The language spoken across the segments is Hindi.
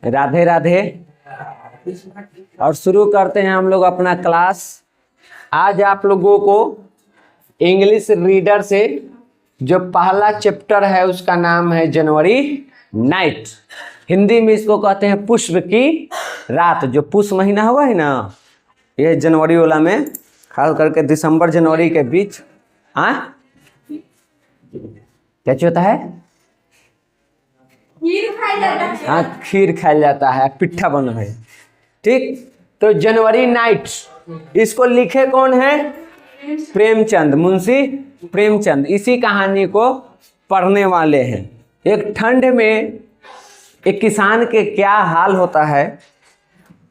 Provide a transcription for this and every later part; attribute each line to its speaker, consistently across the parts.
Speaker 1: राधे राधे। और शुरू करते हैं हम लोग अपना क्लास। आज आप लोगों को इंग्लिश रीडर से जो पहला चैप्टर है उसका नाम है जनवरी नाइट। हिंदी में इसको कहते हैं पुष्प की रात। जो पुष्प महीना हुआ है ना, ये जनवरी वाला में खास करके दिसंबर जनवरी के बीच क्या होता है?
Speaker 2: खीर खाया जाता है।
Speaker 1: हाँ, खीर खाया जाता है, पिट्ठा बना है। ठीक, तो जनवरी नाइट इसको लिखे कौन है? प्रेमचंद, मुंशी प्रेमचंद। इसी कहानी को पढ़ने वाले हैं। एक ठंड में एक किसान के क्या हाल होता है,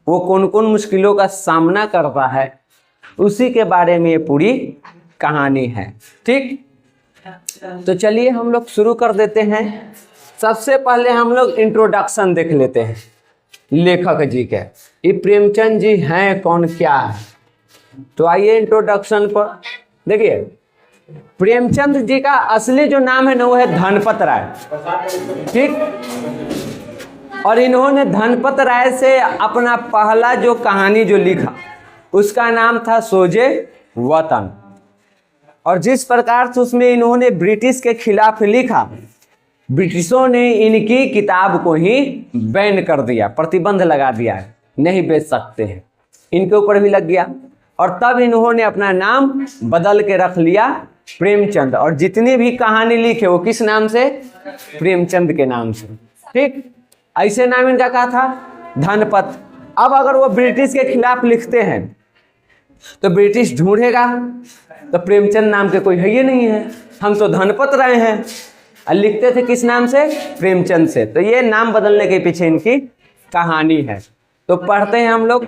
Speaker 1: वो कौन कौन मुश्किलों का सामना करता है, उसी के बारे में ये पूरी कहानी है। ठीक, तो चलिए हम लोग शुरू कर देते हैं। सबसे पहले हम लोग इंट्रोडक्शन देख लेते हैं लेखक जी के। ये प्रेमचंद जी हैं कौन, क्या है? तो आइए इंट्रोडक्शन पर देखिए। प्रेमचंद जी का असली जो नाम है ना, वो है धनपत राय। ठीक, और इन्होंने धनपत राय से अपना पहला जो कहानी जो लिखा उसका नाम था सोजे वतन। और जिस प्रकार से उसमें इन्होंने ब्रिटिश के खिलाफ लिखा, ब्रिटिशों ने इनकी किताब को ही बैन कर दिया, प्रतिबंध लगा दिया है, नहीं बेच सकते हैं, इनके ऊपर भी लग गया। और तब इन्होंने अपना नाम बदल के रख लिया प्रेमचंद। और जितनी भी कहानी लिखे वो किस नाम से? प्रेमचंद के नाम से। ठीक, ऐसे नाम इनका क्या था? धनपत। अब अगर वो ब्रिटिश के खिलाफ लिखते हैं तो ब्रिटिश ढूंढेगा तो प्रेमचंद नाम के कोई है ही नहीं है, हम तो धनपत राय हैं। और लिखते थे किस नाम से? प्रेमचंद से। तो ये नाम बदलने के पीछे इनकी कहानी है। तो पढ़ते हैं हम लोग।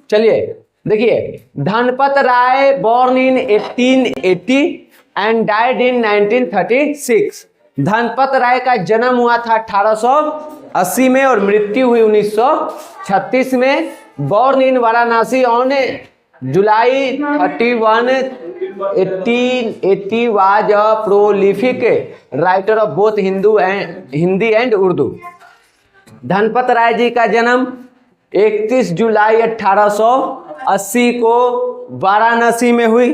Speaker 1: चलिए देखिए, धनपत राय born in 1880 and died in 1936। Dhanpat राय का जन्म हुआ था 1880 में और मृत्यु हुई 1936 में। born in Varanasi on July 31, 1880 was a prolific writer of both Hindi and Urdu. Dhanpat Rai ji का जन्म 31 जुलाई 1880 को वाराणसी में हुई।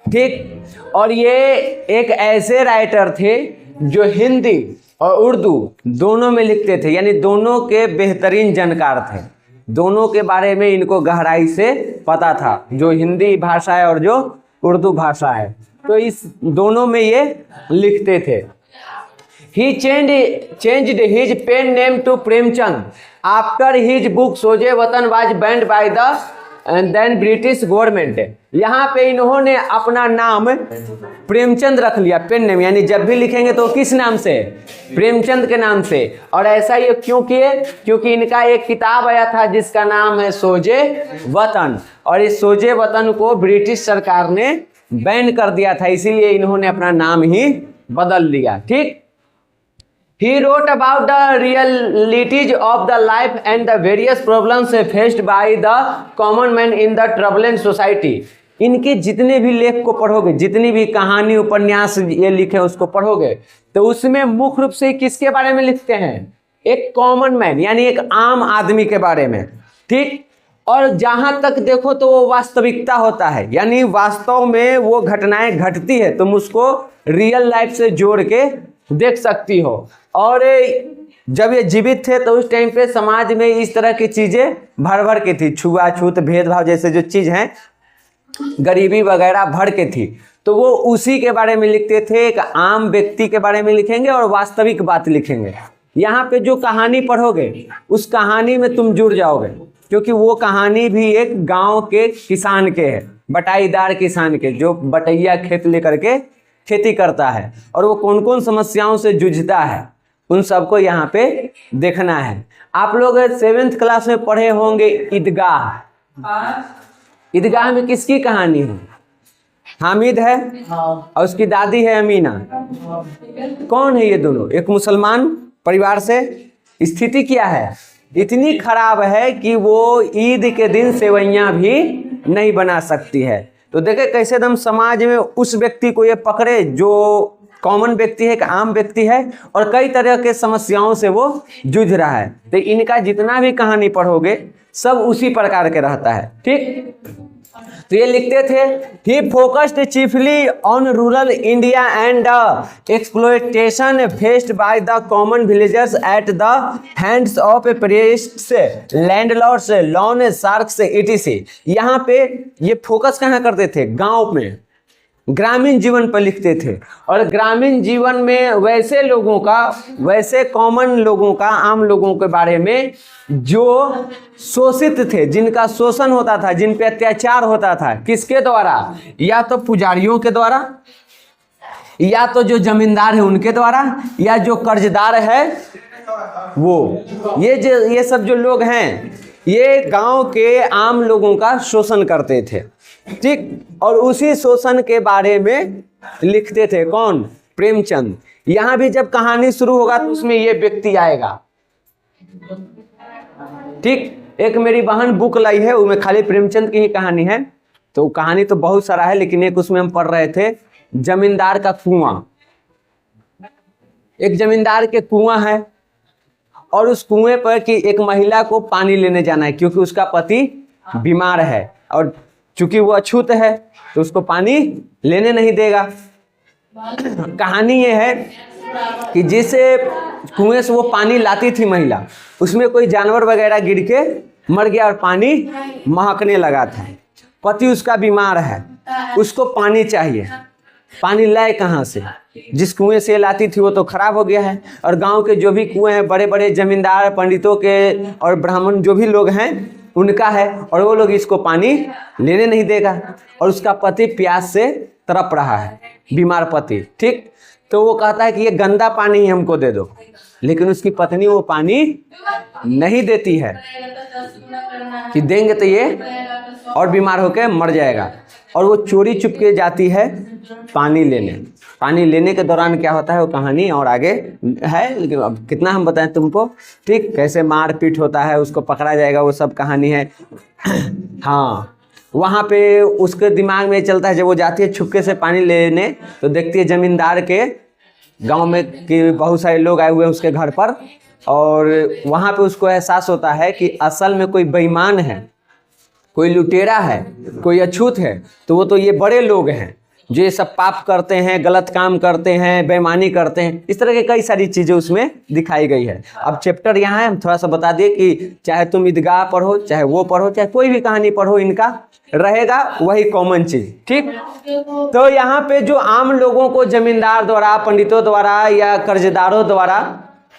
Speaker 1: ठीक, और ये एक ऐसे राइटर थे जो हिंदी और उर्दू दोनों में लिखते थे, यानी दोनों के बेहतरीन जानकार थे। दोनों के बारे में इनको गहराई से पता था, जो हिंदी भाषा है और जो उर्दू भाषा है। तो इस दोनों में ये लिखते थे। He changed his pen name to Premchand after his book सोजे वतन was banned by the then British government। यहाँ पे इन्होंने अपना नाम प्रेमचंद रख लिया, पेन नेम, यानी जब भी लिखेंगे तो किस नाम से? प्रेमचंद के नाम से। और ऐसा ये क्यों किए? क्योंकि इनका एक किताब आया था जिसका नाम है सोजे वतन, और इस सोजे वतन को ब्रिटिश सरकार ने बैन कर दिया था, इसीलिए इन्होंने अपना नाम ही बदल लिया। ठीक, He wrote about the realities of the life and the various problems faced by the common man in the turbulent society। इनके जितने भी लेख को पढ़ोगे, जितनी भी कहानी उपन्यास ये लिखे उसको पढ़ोगे, तो उसमें मुख्य रूप से किसके बारे में लिखते हैं? एक कॉमन मैन, यानी एक आम आदमी के बारे में। ठीक, और जहां तक देखो तो वो वास्तविकता होता है, यानी वास्तव में वो घटनाएं घटती है, तुम उसको रियल लाइफ से जोड़ के देख सकती हो। और जब ये जीवित थे तो उस टाइम पे समाज में इस तरह की चीजें भर भर के थी, छुआछूत, भेदभाव जैसे जो चीज हैं, गरीबी वगैरह भर के थी। तो वो उसी के बारे में लिखते थे। एक आम व्यक्ति के बारे में लिखेंगे और वास्तविक बात लिखेंगे। यहाँ पे जो कहानी पढ़ोगे उस कहानी में तुम जुड़ जाओगे, क्योंकि वो कहानी भी एक गांव के किसान के है, बटाईदार किसान के, जो बटैया खेत लेकर के खेती करता है और वो कौन कौन समस्याओं से जूझता है, उन सबको यहाँ पे देखना है। आप लोग 7th क्लास में पढ़े होंगे ईदगाह। ईदगाह में किसकी कहानी है? हामिद है और उसकी दादी है अमीना। कौन है ये दोनों? एक मुसलमान परिवार से। स्थिति क्या है? इतनी खराब है कि वो ईद के दिन सेवइयां भी नहीं बना सकती है। तो देखे कैसे एकदम समाज में उस व्यक्ति को ये पकड़े जो कॉमन व्यक्ति है, एक आम व्यक्ति है और कई तरह के समस्याओं से वो जूझ रहा है। तो इनका जितना भी कहानी पढ़ोगे सब उसी प्रकार के रहता है। ठीक, तो ये लिखते थे, he focused chiefly on rural India and the exploitation faced by the common villagers at the hands of priests, landlords, loan sharks ETC. यहाँ पे ये फोकस कहाँ करते थे? गांव में, ग्रामीण जीवन पर लिखते थे। और ग्रामीण जीवन में वैसे लोगों का, वैसे कॉमन लोगों का, आम लोगों के बारे में जो शोषित थे, जिनका शोषण होता था, जिन पे अत्याचार होता था। किसके द्वारा? या तो पुजारियों के द्वारा, या तो जो जमींदार है उनके द्वारा, या जो कर्जदार है वो। ये सब जो लोग हैं ये गांव के आम लोगों का शोषण करते थे। ठीक, और उसी शोषण के बारे में लिखते थे। कौन? प्रेमचंद। यहां भी जब कहानी शुरू होगा तो उसमें ये व्यक्ति आएगा। ठीक, एक मेरी बहन बुक लाई है, उसमें खाली प्रेमचंद की ही कहानी है। तो कहानी तो बहुत सारा है, लेकिन एक उसमें हम पढ़ रहे थे, जमींदार का कुआं। एक जमींदार के कुआं है और उस कुएं पर कि एक महिला को पानी लेने जाना है क्योंकि उसका पति बीमार है और चूंकि वो अछूत है तो उसको पानी लेने नहीं देगा। कहानी ये है कि जिस कुएं से वो पानी लाती थी महिला, उसमें कोई जानवर वगैरह गिर के मर गया और पानी महकने लगा था। पति उसका बीमार है, उसको पानी चाहिए, पानी लाए कहाँ से? जिस कुएं से लाती थी वो तो खराब हो गया है। और गांव के जो भी कुएं हैं, बड़े बड़े जमींदार, पंडितों के और ब्राह्मण जो भी लोग हैं उनका है, और वो लोग इसको पानी लेने नहीं देगा। और उसका पति प्यास से तड़प रहा है, बीमार पति। ठीक, तो वो कहता है कि ये गंदा पानी ही हमको दे दो, लेकिन उसकी पत्नी वो पानी नहीं देती है कि देंगे तो ये और बीमार होकर मर जाएगा। और वो चोरी चुपके जाती है पानी लेने। पानी लेने के दौरान क्या होता है वो कहानी और आगे है, लेकिन अब कितना हम बताएं तुमको। ठीक, कैसे मार पीट होता है, उसको पकड़ा जाएगा, वो सब कहानी है। हाँ, वहाँ पे उसके दिमाग में चलता है, जब वो जाती है छुपके से पानी लेने तो देखती है जमींदार के गांव में कि बहुत सारे लोग आए हुए हैं उसके घर पर। और वहाँ पे उसको एहसास होता है कि असल में कोई बेईमान है, कोई लुटेरा है, कोई अछूत है। तो वो तो ये बड़े लोग हैं जो ये सब पाप करते हैं, गलत काम करते हैं, बेईमानी करते हैं। इस तरह के कई सारी चीज़ें उसमें दिखाई गई है। अब चैप्टर यहाँ है, हम थोड़ा सा बता दें कि चाहे तुम ईदगाह पढ़ो, चाहे वो पढ़ो, चाहे कोई भी कहानी पढ़ो, इनका रहेगा वही कॉमन चीज़। ठीक, तो यहाँ पे जो आम लोगों को जमींदार द्वारा, पंडितों द्वारा या कर्जदारों द्वारा,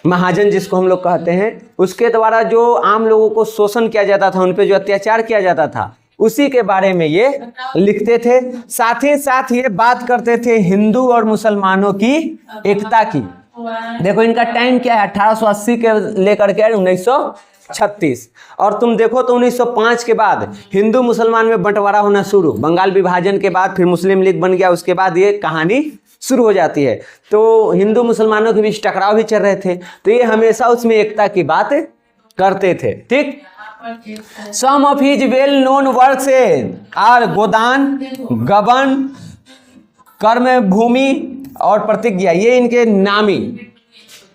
Speaker 1: महाजन जिसको हम लोग कहते हैं, उसके द्वारा जो आम लोगों को शोषण किया जाता था, उन पे जो अत्याचार किया जाता था, उसी के बारे में ये लिखते थे। साथ ही साथ ये बात करते थे हिंदू और मुसलमानों की एकता की। देखो इनका टाइम क्या है, 1880 के लेकर के 1936। और तुम देखो तो 1905 के बाद हिंदू मुसलमान में बंटवारा होना शुरू। बंगाल विभाजन के बाद फिर मुस्लिम लीग बन गया, उसके बाद ये कहानी शुरू हो जाती है। तो हिंदू मुसलमानों के बीच टकराव भी चल रहे थे, तो ये हमेशा उसमें एकता की बात करते थे। ठीक, some of his well known works are Godan, Gaban, कर्म भूमि और प्रतिज्ञा। ये इनके नामी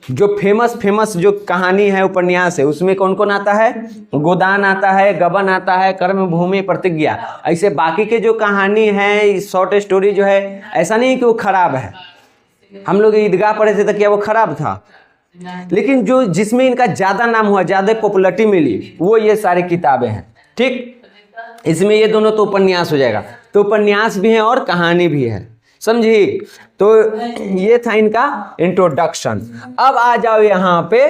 Speaker 1: जो फेमस जो कहानी है, उपन्यास है, उसमें कौन कौन आता है? गोदान आता है, गबन आता है, कर्म भूमि, प्रतिज्ञा। ऐसे बाकी के जो कहानी है, शॉर्ट स्टोरी जो है, ऐसा नहीं कि वो खराब है। हम लोग ईदगाह पढ़े थे तो क्या वो खराब था? लेकिन जो जिसमें इनका ज़्यादा नाम हुआ, ज़्यादा पॉपुलरिटी मिली, वो ये सारी किताबें हैं। ठीक, इसमें ये दोनों तो उपन्यास हो जाएगा। तो उपन्यास भी है और कहानी भी है, समझी? तो ये था इनका इंट्रोडक्शन। अब आ जाओ यहाँ पे,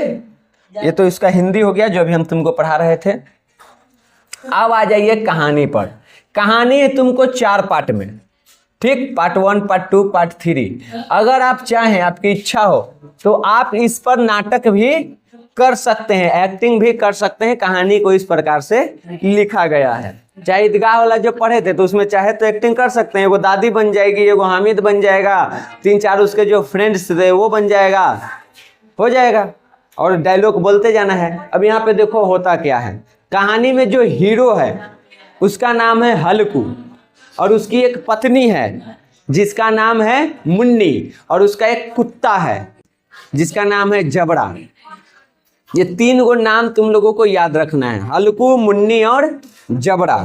Speaker 1: ये तो इसका हिंदी हो गया जो अभी हम तुमको पढ़ा रहे थे। अब आ जाइए कहानी पर। कहानी है तुमको 4 पार्ट में। ठीक, पार्ट 1, पार्ट 2, पार्ट 3। अगर आप चाहें, आपकी इच्छा हो, तो आप इस पर नाटक भी कर सकते हैं, एक्टिंग भी कर सकते हैं। कहानी को इस प्रकार से लिखा गया है। चाहे ईदगाह वाला जो पढ़े थे तो उसमें चाहे तो एक्टिंग कर सकते हैं, वो दादी बन जाएगी, एगो हामिद बन जाएगा, 3-4 उसके जो फ्रेंड्स थे वो बन जाएगा, हो जाएगा, और डायलॉग बोलते जाना है। अब यहाँ पे देखो होता क्या है। कहानी में जो हीरो है उसका नाम है हल्कू, और उसकी एक पत्नी है जिसका नाम है मुन्नी, और उसका एक कुत्ता है जिसका नाम है जबड़ा। ये 3 गो नाम तुम लोगों को याद रखना है, हल्कू, मुन्नी और जबड़ा।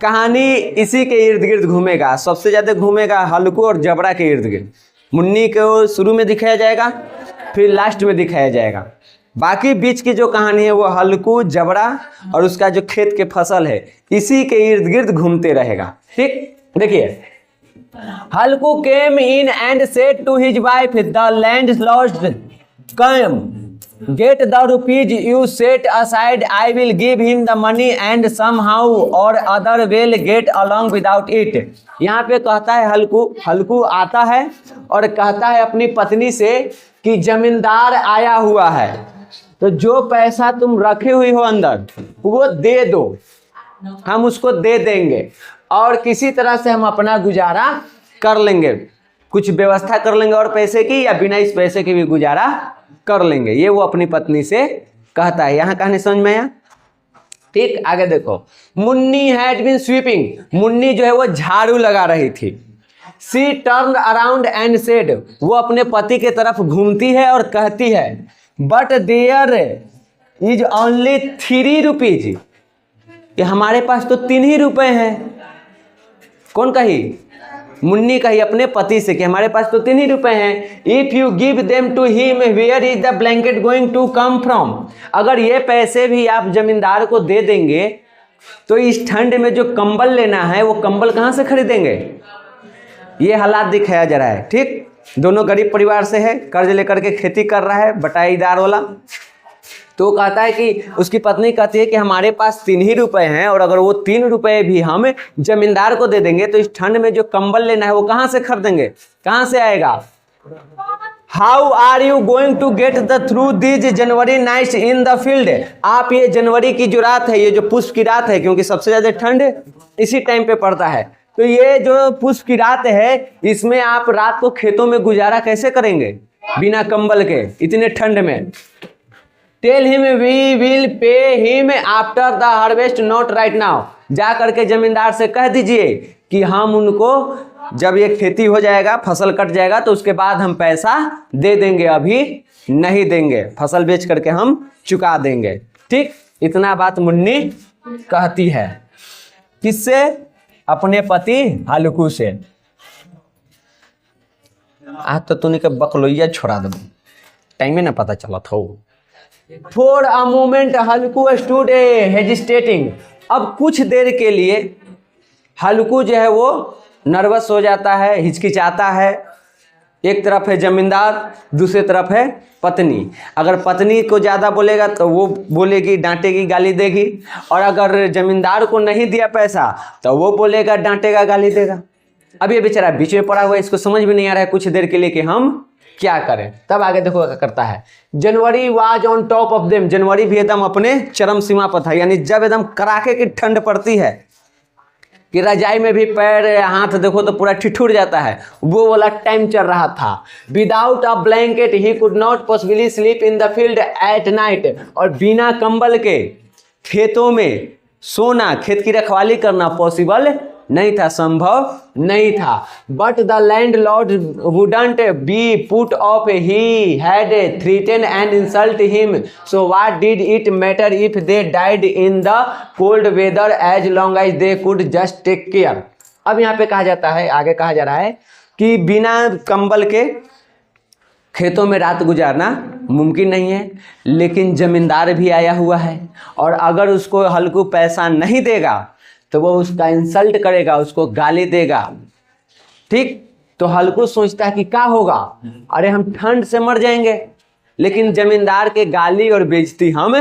Speaker 1: कहानी इसी के इर्द गिर्द घूमेगा, सबसे ज्यादा घूमेगा हल्कू और जबड़ा के इर्द गिर्द। मुन्नी को शुरू में दिखाया जाएगा, फिर लास्ट में दिखाया जाएगा। बाकी बीच की जो कहानी है वो हल्कू, जबड़ा और उसका जो खेत के फसल है इसी के इर्द गिर्द घूमते रहेगा। ठीक, देखिए, Halku came in and said to his wife, the landlord come, get the rupees you set aside, I will give him the money and somehow or other will get along without it. यहाँ पे कहता है हल्कू आता है और कहता है अपनी पत्नी से कि जमींदार आया हुआ है, तो जो पैसा तुम रखे हुई हो अंदर वो दे दो, हम उसको दे देंगे और किसी तरह से हम अपना गुजारा कर लेंगे, कुछ व्यवस्था कर लेंगे और पैसे की, या बिना इस पैसे के भी गुजारा कर लेंगे। ये वो अपनी पत्नी से कहता है। यहाँ कहानी समझ में आया? ठीक, आगे देखो। Munni had been sweeping, Munni जो है वो झाड़ू लगा रही थी। She turn around and said, वो अपने पति के तरफ घूमती है और कहती है, but there is only 3 rupees, कि हमारे पास तो 3 ही रुपए हैं। कौन कही? मुन्नी कही अपने पति से कि हमारे पास तो 3 ही रुपए हैं। If you give them to him where is the blanket going to come from, अगर ये पैसे भी आप जमींदार को दे देंगे तो इस ठंड में जो कंबल लेना है वो कंबल कहाँ से खरीदेंगे? ये हालात दिखाया जा रहा है। ठीक, दोनों गरीब परिवार से है, कर्ज लेकर के खेती कर रहा है बटाईदार वाला। तो कहता है कि उसकी पत्नी कहती है कि हमारे पास 3 ही रुपए हैं और अगर वो 3 रुपए भी हम जमींदार को दे देंगे तो इस ठंड में जो कंबल लेना है वो कहाँ से खरीदेंगे, कहाँ से आएगा? How are you going to get the through this January nights in the field, आप ये जनवरी की जो रात है, ये जो पुष्प की रात है, क्योंकि सबसे ज्यादा ठंड इसी टाइम पे पड़ता है, तो ये जो पुष्प की रात है इसमें आप रात को खेतों में गुजारा कैसे करेंगे बिना कंबल के इतने ठंड में? Tell him we will pay him after the harvest not right now, जा करके जमींदार से कह दीजिए कि हम उनको जब ये खेती हो जाएगा, फसल कट जाएगा तो उसके बाद हम पैसा दे देंगे, अभी नहीं देंगे, फसल बेच करके हम चुका देंगे। ठीक, इतना बात मुन्नी कहती है। किससे? अपने पति हल्कू से। आज तो तूने के बकलोइया छोड़ा दो, टाइम ना पता चला था। For a moment Halku stood hesitating, अब कुछ देर के लिए हल्कू जो है वो नर्वस हो जाता है, हिचकिचाता है। एक तरफ है जमींदार, दूसरी तरफ है पत्नी। अगर पत्नी को ज़्यादा बोलेगा तो वो बोलेगी, डांटेगी, गाली देगी, और अगर जमींदार को नहीं दिया पैसा तो वो बोलेगा, डांटेगा, गाली देगा। अब ये बेचारा बीच में पड़ा हुआ है, इसको समझ में नहीं आ रहा है कुछ देर के लिए कि हम क्या करें। तब आगे देखो क्या करता है। January was on top of them, जनवरी भी एकदम अपने चरम सीमा पर था, यानी जब एकदम कड़ाके की ठंड पड़ती है कि रजाई में भी पैर हाथ देखो तो पूरा ठिठुर जाता है, वो वाला टाइम चल रहा था। Without a blanket he could not possibly sleep in the field at night, और बिना कंबल के खेतों में सोना, खेत की रखवाली करना पॉसिबल नहीं था, संभव नहीं था। But the landlord wouldn't be put off, he had threaten and insult him, so what did it matter if they died in the cold weather as long as they could just take care. अब यहाँ पे कहा जाता है, आगे कहा जा रहा है कि बिना कंबल के खेतों में रात गुजारना मुमकिन नहीं है, लेकिन जमींदार भी आया हुआ है और अगर उसको हल्कू पैसा नहीं देगा तो वो उसका इंसल्ट करेगा, उसको गाली देगा। ठीक, तो हल्कू सोचता है कि क्या होगा, अरे हम ठंड से मर जाएंगे, लेकिन जमींदार के गाली और बेइज्जती हम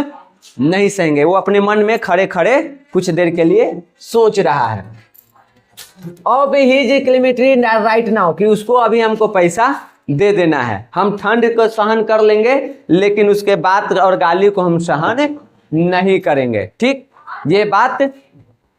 Speaker 1: नहीं सहेंगे। वो अपने मन में खड़े खड़े कुछ देर के लिए सोच रहा है। अब ही क्लेमेटरी राइट नाउ, कि उसको अभी हमको पैसा दे देना है, हम ठंड को सहन कर लेंगे लेकिन उसके बाद और गाली को हम सहन नहीं करेंगे। ठीक, ये बात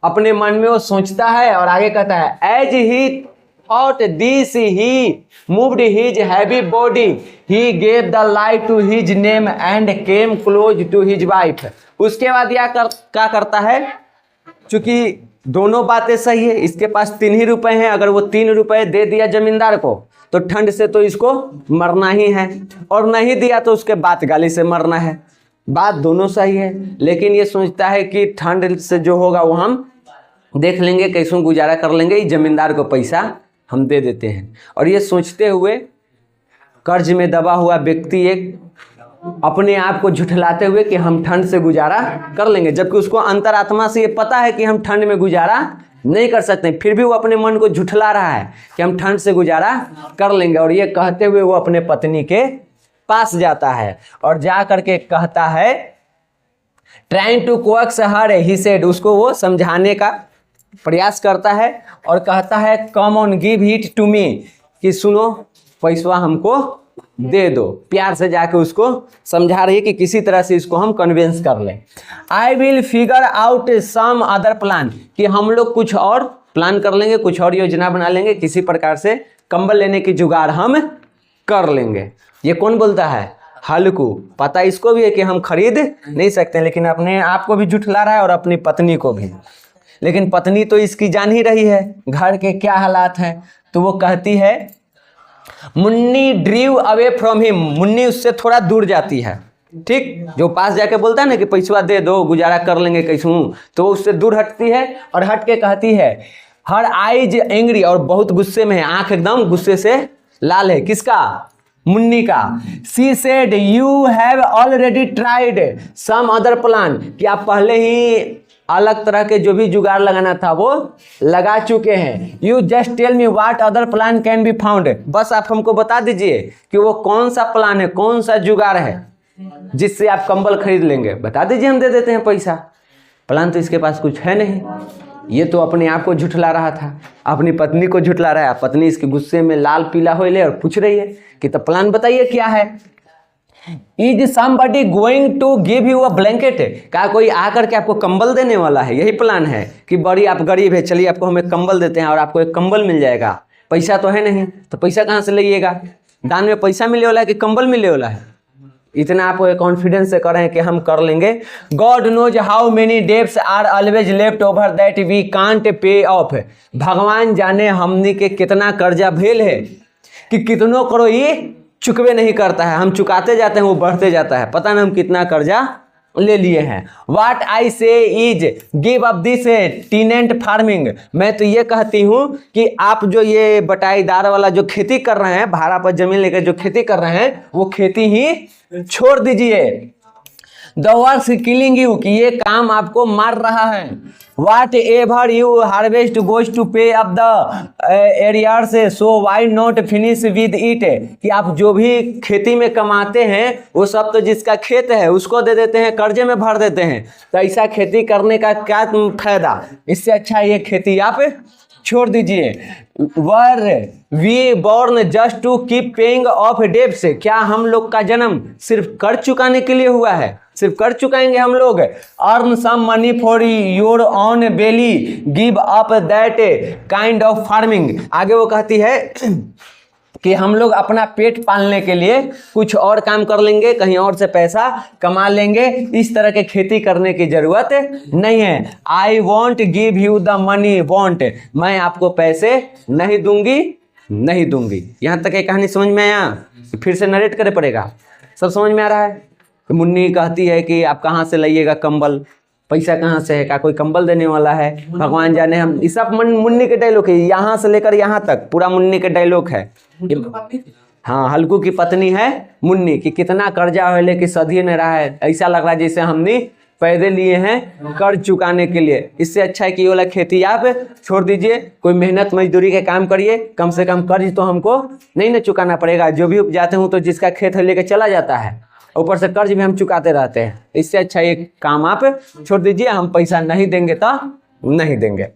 Speaker 1: अपने मन में वो सोचता है और आगे कहता है, as he thought this he moved his heavy body, he gave the light to his name and came close to his wife. उसके बाद क्या करता है, चूंकि दोनों बातें सही है। इसके पास 3 ही रुपए हैं, अगर वो 3 रुपए दे दिया जमींदार को तो ठंड से तो इसको मरना ही है, और नहीं दिया तो उसके बात गाली से मरना है। बात दोनों सही है, लेकिन ये सोचता है कि ठंड से जो होगा वो हम देख लेंगे, कैसों गुजारा कर लेंगे, जमींदार को पैसा हम दे देते हैं। और ये सोचते हुए कर्ज में दबा हुआ व्यक्ति एक अपने आप को झुठलाते हुए कि हम ठंड से गुजारा कर लेंगे, जबकि उसको अंतरात्मा से ये पता है कि हम ठंड में गुजारा नहीं कर सकते, फिर भी वो अपने मन को झुठला रहा है कि हम ठंड से गुजारा कर लेंगे। और ये कहते हुए वो अपने पत्नी के पास जाता है और जा करके कहता है, trying to coax her he said, उसको वो समझाने का प्रयास करता है और कहता है, come on give it to me, कि सुनो पैसा हमको दे दो। प्यार से जाके उसको समझा रही है कि किसी तरह से इसको हम कन्विंस कर लें। I will figure out some other plan, कि हम लोग कुछ और प्लान कर लेंगे, कुछ और योजना बना लेंगे, किसी प्रकार से कंबल लेने की जुगाड़ हम कर लेंगे। ये कौन बोलता है? हल्कू। पता इसको भी है कि हम खरीद नहीं सकते, लेकिन अपने आप को भी झुठला रहा है और अपनी पत्नी को भी। लेकिन पत्नी तो इसकी जान ही रही है घर के क्या हालात हैं, तो वो कहती है, Munni ड्रीव away from him, Munni उससे थोड़ा दूर जाती है। ठीक, जो पास जाके बोलता है ना कि पैसा दे दो गुजारा कर लेंगे कैसूं, तो वो उससे दूर हटती है और हट के कहती है, हर आइज एंग्री, और बहुत गुस्से में है, आंख एकदम गुस्से से लाल है। किसका? मुन्नी का। She said, you have already tried some other plan, कि आप पहले ही अलग तरह के जो भी जुगाड़ लगाना था वो लगा चुके हैं। You just tell me what other plan can be found, बस आप हमको बता दीजिए कि वो कौन सा प्लान है, कौन सा जुगाड़ है जिससे आप कंबल खरीद लेंगे, बता दीजिए, हम दे देते हैं पैसा। प्लान तो इसके पास कुछ है नहीं। ये तो अपने आप को झुठला रहा था, अपनी पत्नी को झुठला रहा है। पत्नी इसके गुस्से में लाल पीला हो ले और पूछ रही है कि तो प्लान बताइए क्या है। Is somebody going to give you a blanket, क्या कोई आकर के आपको कंबल देने वाला है? यही प्लान है कि बड़ी आप गरीब है, चलिए आपको हम एक कंबल देते हैं और आपको एक कंबल मिल जाएगा। पैसा तो है नहीं, तो पैसा कहाँ से लाइएगा? दान में पैसा मिले वाला है कि कंबल मिले वाला है? इतना आप कॉन्फिडेंस से करें कि हम कर लेंगे। God knows how many debts are always left over that we can't pay off, भगवान जाने हमनी के कितना कर्जा भेल है कि कितनों करो ये चुकवे नहीं करता है, हम चुकाते जाते हैं वो बढ़ते जाता है, पता नहीं हम कितना कर्जा ले लिए हैं। What I say is give up this tenant farming, मैं तो ये कहती हूँ कि आप जो ये बटाईदार वाला जो खेती कर रहे हैं, भाड़ा पर जमीन लेकर जो खेती कर रहे हैं, वो खेती ही छोड़ दीजिए। द वर्क्स किलिंग यू, कि ये काम आपको मार रहा है। Whatever you harvest goes to pay up the arrears, so why not finish with it, कि आप जो भी खेती में कमाते हैं वो सब तो जिसका खेत है उसको दे देते हैं, कर्जे में भर देते हैं। तो ऐसा खेती करने का क्या फायदा? इससे अच्छा ये खेती आप छोड़ दीजिए। Were we born just to keep paying off debts, क्या हम लोग का जन्म सिर्फ कर्ज चुकाने के लिए हुआ है? सिर्फ कर्ज चुकाएंगे हम लोग? Earn some money for your own belly, give up that kind of farming. आगे वो कहती है कि हम लोग अपना पेट पालने के लिए कुछ और काम कर लेंगे, कहीं और से पैसा कमा लेंगे, इस तरह के खेती करने की जरूरत नहीं है। I want give you the money want, मैं आपको पैसे नहीं दूंगी। यहाँ तक ये कहानी समझ में आया? फिर से नरेट करे पड़ेगा? सब समझ में आ रहा है? मुन्नी कहती है कि आप कहाँ से लाइएगा कंबल, पैसा कहाँ से है, क्या कोई कंबल देने वाला है? भगवान जाने हम, ये सब मुन्नी के डायलॉग है, यहाँ से लेकर यहाँ तक पूरा मुन्नी के डायलॉग है। हाँ, हल्कू की पत्नी है मुन्नी, कि कितना कर्जा हो लेके सधी नहीं रहा है, ऐसा लग रहा है जैसे हमने पैदे लिए हैं कर्ज चुकाने के लिए। इससे अच्छा है कि ये वाला खेती आप छोड़ दीजिए, कोई मेहनत मजदूरी के काम करिए, कम से कम कर्ज तो हमको नहीं ना चुकाना पड़ेगा। जो भी उपजाते हूँ तो जिसका खेत है लेके चला जाता है, ऊपर से कर्ज भी हम चुकाते रहते हैं। इससे अच्छा ये काम आप छोड़ दीजिए, हम पैसा नहीं देंगे तो नहीं देंगे।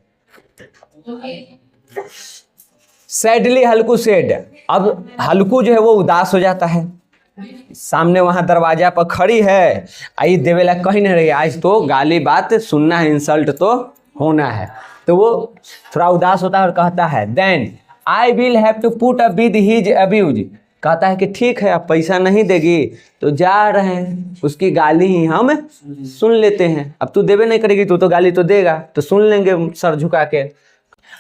Speaker 1: सैडली हल्कू सेड, अब हल्कू जो है वो उदास हो जाता है। सामने वहां दरवाजा पर खड़ी है, आई देवेला कहीं नहीं रही, आज तो गाली बात सुनना है, इंसल्ट तो होना है। तो वो थोड़ा उदास होता है और कहता है, then I will have to put up with his abuse, कहता है कि ठीक है आप पैसा नहीं देगी तो जा रहे हैं, उसकी गाली ही हम सुन लेते हैं। अब तू देवे नहीं करेगी तो गाली तो देगा, तो सुन लेंगे सर झुका के।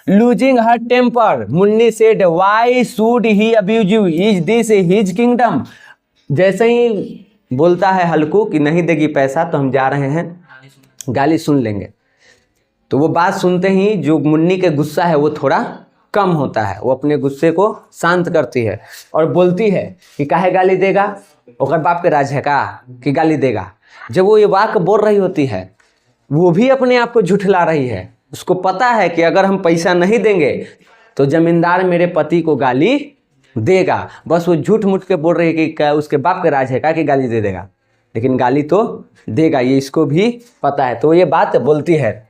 Speaker 1: Losing her temper, Munni said why should he abuse you, is this his kingdom. जैसे ही बोलता है हल्कू कि नहीं देगी पैसा तो हम जा रहे हैं, गाली सुन लेंगे। तो वो बात सुनते ही जो मुन्नी के गुस्सा है वो थोड़ा कम होता है, वो अपने गुस्से को शांत करती है और बोलती है कि काहे गाली देगा, ओकर बाप के राज है का कि गाली देगा। जब वो ये वाक्य बोल रही होती है वो भी अपने आप को झुठला रही है। उसको पता है कि अगर हम पैसा नहीं देंगे तो जमींदार मेरे पति को गाली देगा, बस वो झूठ मूठ के बोल रही है कि उसके बाप के राज है का कि गाली दे देगा, लेकिन गाली तो देगा, ये इसको भी पता है। तो ये बात बोलती है।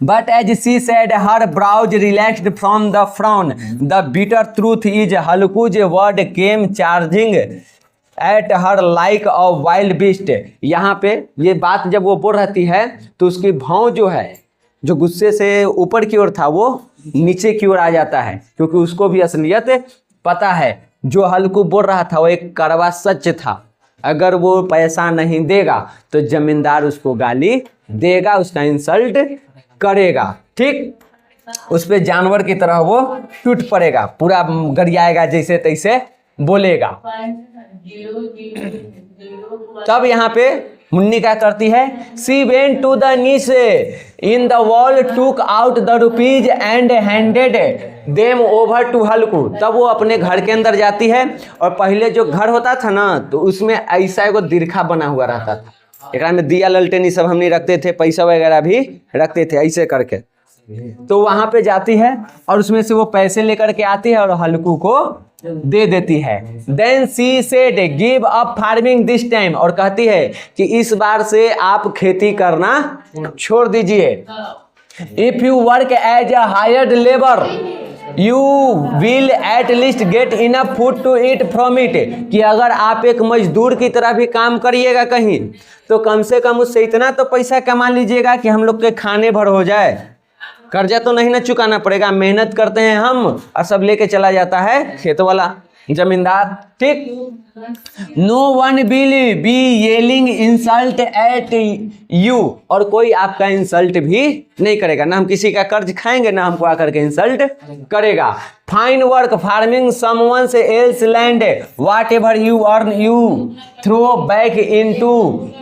Speaker 1: But as she said, her brows relaxed from the frown. The bitter truth is, Halku's word came charging at her like a wild beast. यहाँ पे ये बात जब वो बोल रहती है तो उसकी भाव जो है, जो गुस्से से ऊपर की ओर था वो नीचे की ओर आ जाता है, क्योंकि उसको भी असलियत पता है। जो हल्कू बोल रहा था वो एक कड़वा सच था। अगर वो पैसा नहीं देगा तो जमींदार उसको गाली देगा, उसका इंसल्ट करेगा, ठीक, उस पे जानवर की तरह वो टूट पड़ेगा, पूरा गरियाएगा, जैसे तैसे बोलेगा। तब यहाँ पे मुन्नी क्या करती है, she went to the niche in the wall, took out the rupees and handed them over to Halku. तब वो अपने घर के अंदर जाती है और पहले जो घर होता था ना तो उसमें ऐसा एगो दीर्घा बना हुआ रहता था, एक में दिया ललटेन सब हम नहीं रखते थे, पैसा वगैरह भी रखते थे ऐसे करके। तो वहां पे जाती है और उसमें से वो पैसे लेकर के आती है और हल्कू को दे देती है। Then she said give up farming this time, और कहती है कि इस बार से आप खेती करना छोड़ दीजिए। If you work as a hired labour you will at least get enough food to eat from it, कि अगर आप एक मजदूर की तरह भी काम करिएगा कहीं तो कम से कम उससे इतना तो पैसा कमा लीजिएगा कि हम लोग के खाने भर हो जाए। कर्जा तो नहीं ना चुकाना पड़ेगा, मेहनत करते हैं हम और सब लेके चला जाता है खेत वाला जमींदार, ठीक। No one will be yelling insult at you, और कोई आपका इंसल्ट भी नहीं करेगा, ना हम किसी का कर्ज खाएंगे ना हमको आकर के इंसल्ट करेगा। फाइन वर्क फार्मिंग समवन से else land, whatever you earn you throw back in to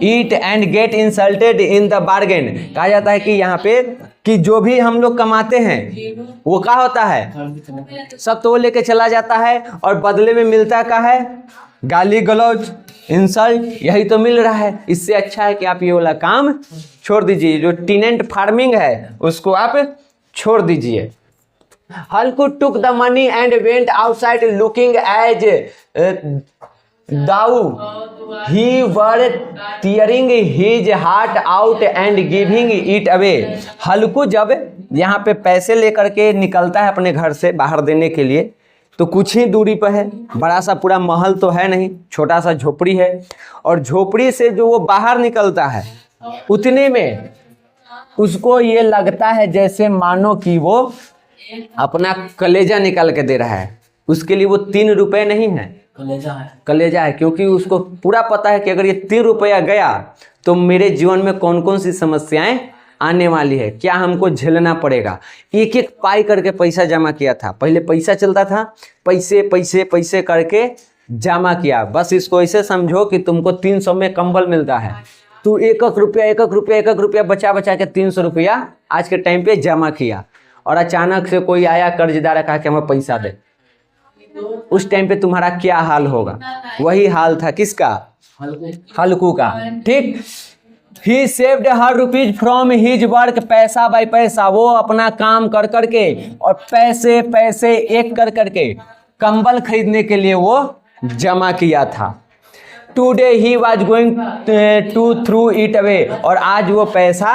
Speaker 1: eat and get insulted in the bargain. कहा जाता है कि यहाँ पे कि जो भी हम लोग कमाते हैं वो क्या होता है, सब तो वो लेके चला जाता है और बदले में मिलता क्या है, गाली गलौज इंसल्ट, यही तो मिल रहा है। इससे अच्छा है कि आप ये वाला काम छोड़ दीजिए, जो टेनेंट फार्मिंग है उसको आप छोड़ दीजिए। Halku took the money and went outside looking as though he were tearing his heart out and giving it away. Halku जब यहाँ पे पैसे लेकर के निकलता है अपने घर से बाहर देने के लिए तो कुछ ही दूरी पर है, बड़ा सा पूरा महल तो है नहीं, छोटा सा झोपड़ी है, और झोपड़ी से जो वो बाहर निकलता है उतने में उसको ये लगता है जैसे मानो कि वो अपना कलेजा निकाल के दे रहा है। उसके लिए वो 3 रुपए नहीं है, कलेजा है, क्योंकि उसको पूरा पता है कि अगर ये 3 रुपया गया तो मेरे जीवन में कौन कौन सी समस्याएं आने वाली है, क्या हमको झेलना पड़ेगा। एक एक पाई करके पैसा जमा किया था, पहले पैसा चलता था, पैसे पैसे पैसे करके जमा किया। बस इसको ऐसे समझो कि तुमको 300 में कंबल मिलता है, तू एक एक रुपया बचा बचा के 300 रुपया आज के टाइम पे जमा किया, और अचानक से कोई आया कर्जदार कहा कि हमें पैसा दे, उस टाइम पे तुम्हारा क्या हाल होगा। वही हाल था किसका, हल्कू का, ठीक। ही saved her rupees from his work, पैसा बाय पैसा वो अपना काम कर करके और पैसे पैसे एक कर करके कंबल खरीदने के लिए वो जमा किया था। Today he was going to throw it away, और आज वो पैसा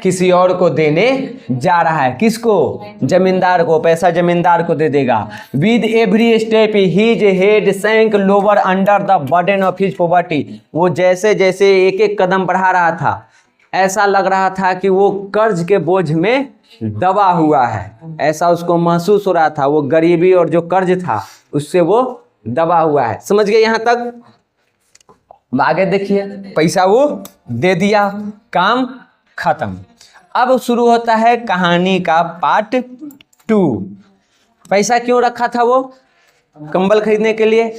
Speaker 1: किसी और को देने जा रहा है। किसको, जमींदार को, पैसा जमींदार को दे देगा। With every step his head sank lower under the burden of his poverty, वो जैसे जैसे एक एक कदम बढ़ा रहा था ऐसा लग रहा था कि वो कर्ज के बोझ में दबा हुआ है, ऐसा उसको महसूस हो रहा था। वो गरीबी और जो कर्ज था उससे वो दबा हुआ है। समझ गए यहाँ तक? आगे देखिए, पैसा वो दे दिया, काम खत्म। अब शुरू होता है कहानी का पार्ट 2। पैसा क्यों रखा था वो? कंबल खरीदने के लिए।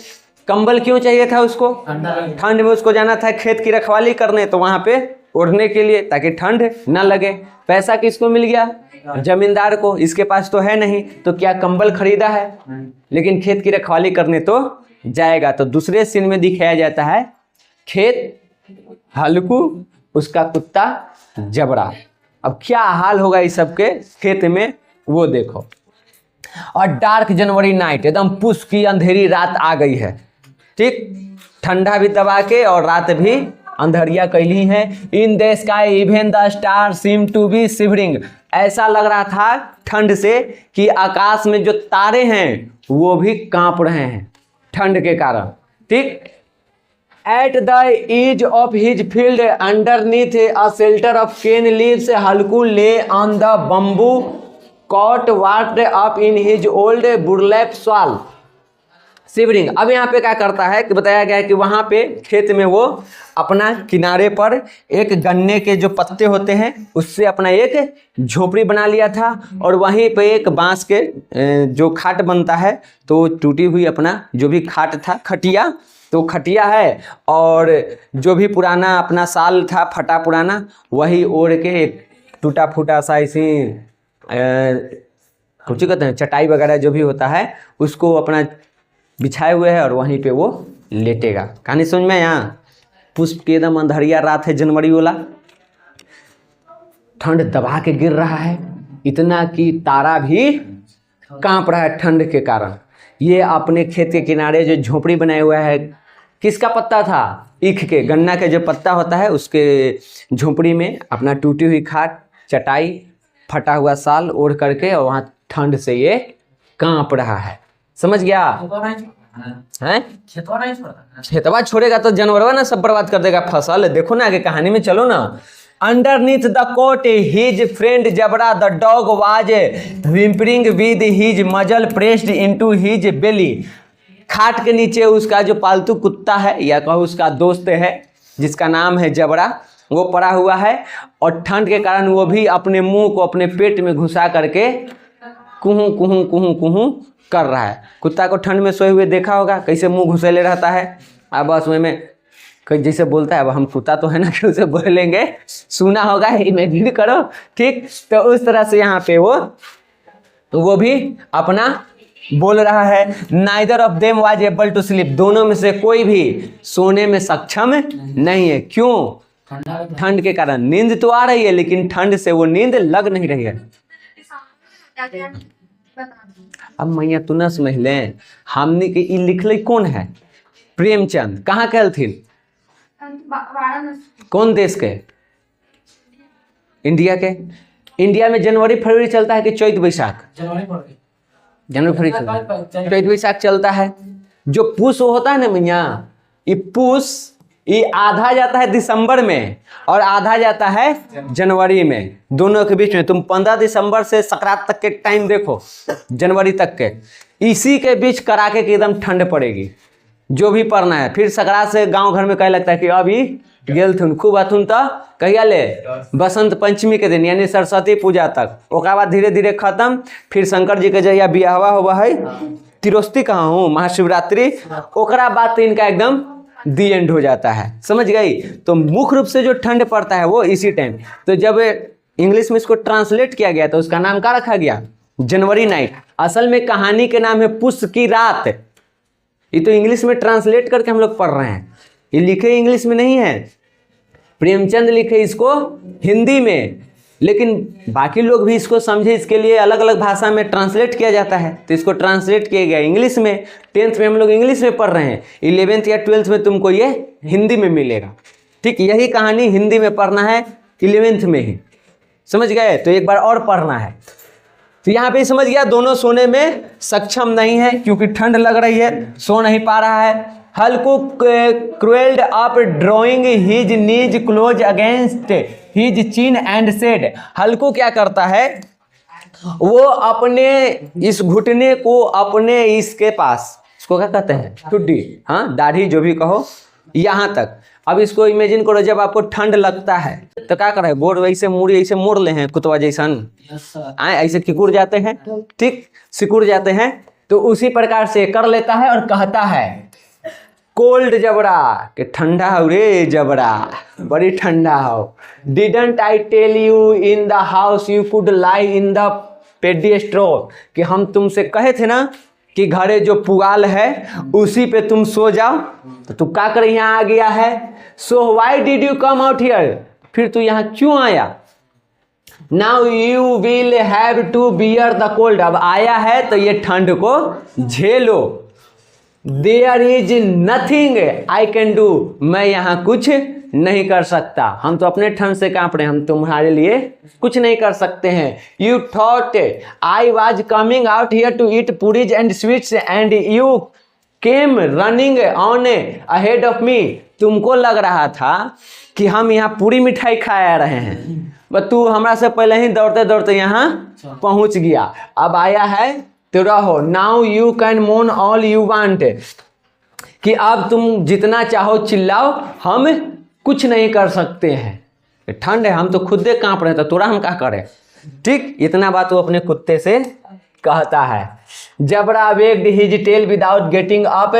Speaker 1: कंबल क्यों चाहिए था उसको? ठंड में उसको जाना था खेत की रखवाली करने, तो वहां पे ओढ़ने के लिए, ताकि ठंड ना लगे। पैसा किसको मिल गया? जमींदार को। इसके पास तो है नहीं, तो क्या कंबल खरीदा है, लेकिन खेत की रखवाली करने तो जाएगा। तो दूसरे सीन में दिखाया जाता है खेत, हल्कू, उसका कुत्ता जबरा। अब क्या हाल होगा इस सब के खेत में, वो देखो। और डार्क जनवरी नाइट, एकदम पुष की अंधेरी रात आ गई है। ठीक, ठंडा भी दबा के और रात भी अंधेरिया कैली है। In the sky even the star seem to be shivering. ऐसा लग रहा था ठंड से कि आकाश में जो तारे हैं वो भी कांप रहे हैं ठंड के कारण। ठीक, at the edge of his field underneath a shelter of cane leaves Halku lay on the bamboo cot वाट up in his old burlap shawl shivering. अब यहाँ पे क्या करता है कि बताया गया है कि वहाँ पे खेत में वो अपना किनारे पर एक गन्ने के जो पत्ते होते हैं उससे अपना एक झोपड़ी बना लिया था, और वहीं पे एक बांस के जो खाट बनता है, तो टूटी हुई अपना जो भी खाट था, खटिया, तो खटिया है, और जो भी पुराना अपना साल था फटा पुराना, वही ओढ़ के एक टूटा फूटा सा इसी कुछ कहते हैं चटाई वगैरह जो भी होता है उसको अपना बिछाए हुए है, और वहीं पे वो लेटेगा। कहानी समझ में? यहाँ पुष्प की एकदम अंधेरिया रात है, जनवरी वाला, ठंड दबा के गिर रहा है, इतना कि तारा भी कांप रहा है ठंड के कारण। ये अपने खेत के किनारे जो झोपड़ी बनाया हुआ है, किसका पत्ता था? ईख के, गन्ना के जो पत्ता होता है उसके झोपड़ी में अपना टूटी हुई खाट, चटाई, फटा हुआ साल ओढ़ करके, और वहाँ ठंड से ये कांप रहा है। समझ गया? हैं? खेतवा छोड़ेगा तो जानवरवा ना सब बर्बाद कर देगा फसल। देखो ना आगे कहानी में चलो ना। Underneath the coat his friend Jabra the dog was whimpering with his muzzle pressed into his belly. खाट के नीचे उसका जो पालतू कुत्ता है, या कहो उसका दोस्त है जिसका नाम है जबरा, वो पड़ा हुआ है, और ठंड के कारण वो भी अपने मुंह को अपने पेट में घुसा करके कुहू कुहू कुहू कुहू कर रहा है। कुत्ता को ठंड में सोए हुए देखा होगा कैसे मुंह घुसेले रहता है। अब बस में जैसे बोलता है, अब हम कुत्ता तो है ना कि उसे बोलेंगे, सुना होगा, इमेजिन करो। ठीक, तो उस तरह से यहाँ पे वो भी अपना बोल रहा है। Neither of them was able to sleep. दोनों में से कोई भी सोने में सक्षम नहीं है। क्यों? ठंड के कारण। नींद तो आ रही है लेकिन ठंड से वो नींद लग नहीं रही है। अब मैया तू न समझ ले, हमने के लिखले कौन है? प्रेमचंद। कहाँ कहलथिन? कौन देश के? इंडिया के। इंडिया में जनवरी फरवरी चलता है कि चैत बैसाख? जनवरी फरवरी चलता है, चैत बैसाख चलता है। जो पूस होता है ना मैया, ये पूस ये आधा जाता है दिसंबर में और आधा जाता है जनवरी में, दोनों के बीच में। तुम 15 दिसंबर से संक्रांत तक के टाइम देखो, जनवरी तक के, इसी के बीच कड़ाके की एकदम ठंड पड़ेगी जो भी पड़ना है। फिर संक्रांत से गांव घर में कहे लगता है कि अभी गेल थुन खूब अथुन, तो कहिया ले? बसंत पंचमी के दिन, यानी सरस्वती पूजा तक। ओकर बाद धीरे धीरे खत्म। फिर शंकर जी के जहिया बियाहवा हुआ है, तिरोस्ती कहाँ हूँ, महाशिवरात्रि, ओकरा बाद तो इनका एकदम दी एंड हो जाता है। समझ गई? तो मुख्य रूप से जो ठंड पड़ता है वो इसी टाइम। तो जब इंग्लिश में इसको ट्रांसलेट किया गया तो उसका नाम क्या रखा गया? जनवरी नाइट। असल में कहानी के नाम है पुष की रात। ये तो इंग्लिश में ट्रांसलेट करके हम लोग पढ़ रहे हैं, ये लिखे इंग्लिश में नहीं है। प्रेमचंद लिखे इसको हिंदी में, लेकिन बाकी लोग भी इसको समझे, इसके लिए अलग अलग भाषा में ट्रांसलेट किया जाता है। तो इसको ट्रांसलेट किया गया इंग्लिश में। 10th में हम लोग इंग्लिश में पढ़ रहे हैं, 11th या 12th में तुमको ये हिंदी में मिलेगा। ठीक, यही कहानी हिंदी में पढ़ना है 11th में ही। समझ गए? तो एक बार और पढ़ना है। तो यहाँ पे समझ गया, दोनों सोने में सक्षम नहीं है क्योंकि ठंड लग रही है, सो नहीं पा रहा है। हल्कू क्रुएल्ड up drawing his knees close against his chin and said. हल्कू क्या करता है? वो अपने इस घुटने को अपने इसके पास इसको क्या कहते हैं, ठुड्डी, हाँ दाढ़ी जो भी कहो, यहाँ तक। अब इसको इमेजिन करो, जब आपको ठंड लगता है तो क्या कर रहे हैं, गोड़ वैसे मुड़ी ऐसे मोड़ ले हैं कुतवा जैसन, ऐसे सिकुड़ जाते हैं, ठीक सिकुड़ जाते हैं। तो उसी प्रकार से कर लेता है और कहता है कोल्ड जबड़ा, कि ठंडा हो रे जबड़ा, बड़ी ठंडा हो। Didn't I tell you in the house you could lie in the paddy straw, कि हम तुमसे कहे थे ना कि घरे जो पुआल है उसी पे तुम सो जाओ, तो तू क्या कर यहाँ आ गया है। So why did you come out here, फिर तू यहाँ क्यों आया। Now you will have to bear the cold, अब आया है तो ये ठंड को झेलो। There is nothing I can do, मैं यहाँ कुछ नहीं कर सकता, हम तो अपने ठंड से कांप रहे हैं, हम तुम्हारे लिए कुछ नहीं कर सकते हैं। You thought I was coming out here to eat puris and sweets and you came running on ahead of me, तुमको लग रहा था कि हम यहाँ पूरी मिठाई खा रहे हैं, बस तू हमरा से पहले ही दौड़ते दौड़ते यहाँ पहुँच गया, अब आया है तो रहो। नाउ यू कैन मोन ऑल यू वांट, कि अब तुम जितना चाहो चिल्लाओ, हम कुछ नहीं कर सकते हैं, ठंड है, हम तो खुद दे कांप रहे हैं, तो तोरा हम क्या करें। ठीक, इतना बात वो अपने कुत्ते से कहता है। Jabra wagged his tail without getting up,